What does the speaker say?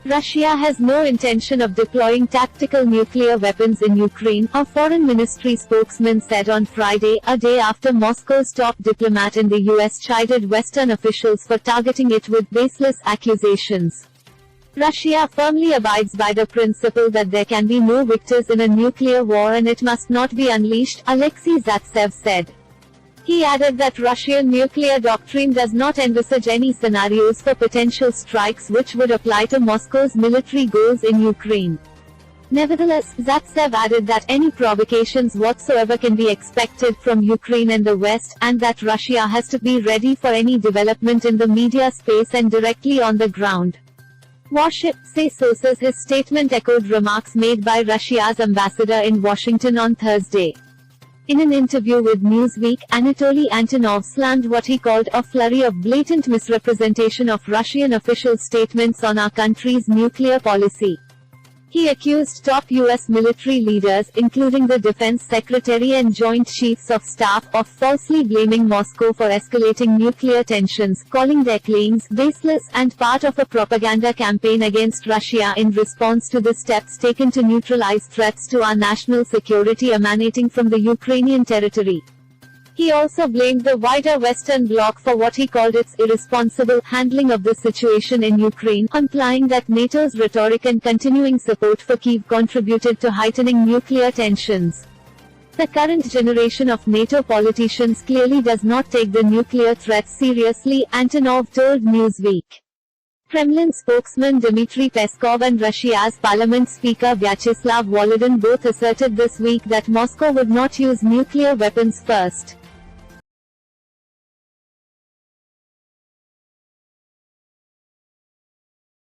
Russia has no intention of deploying tactical nuclear weapons in Ukraine, a foreign ministry spokesman said on Friday, a day after Moscow's top diplomat in the US chided Western officials for targeting it with baseless accusations. Russia firmly abides by the principle that there can be no victors in a nuclear war and it must not be unleashed, Alexei Zaitsev said. He added that Russian nuclear doctrine does not envisage any scenarios for potential strikes which would apply to Moscow's military goals in Ukraine. Nevertheless, Zaitsev added that any provocations whatsoever can be expected from Ukraine and the West, and that Russia has to be ready for any development in the media space and directly on the ground. Warship, say sources. His statement echoed remarks made by Russia's ambassador in Washington on Thursday. In an interview with Newsweek, Anatoly Antonov slammed what he called a flurry of blatant misrepresentation of Russian official statements on our country's nuclear policy. He accused top U.S. military leaders, including the Defense Secretary and Joint Chiefs of Staff, of falsely blaming Moscow for escalating nuclear tensions, calling their claims baseless and part of a propaganda campaign against Russia in response to the steps taken to neutralize threats to our national security emanating from the Ukrainian territory. He also blamed the wider Western bloc for what he called its irresponsible handling of the situation in Ukraine, implying that NATO's rhetoric and continuing support for Kyiv contributed to heightening nuclear tensions. The current generation of NATO politicians clearly does not take the nuclear threat seriously, Antonov told Newsweek. Kremlin spokesman Dmitry Peskov and Russia's parliament speaker Vyacheslav Volodin both asserted this week that Moscow would not use nuclear weapons first.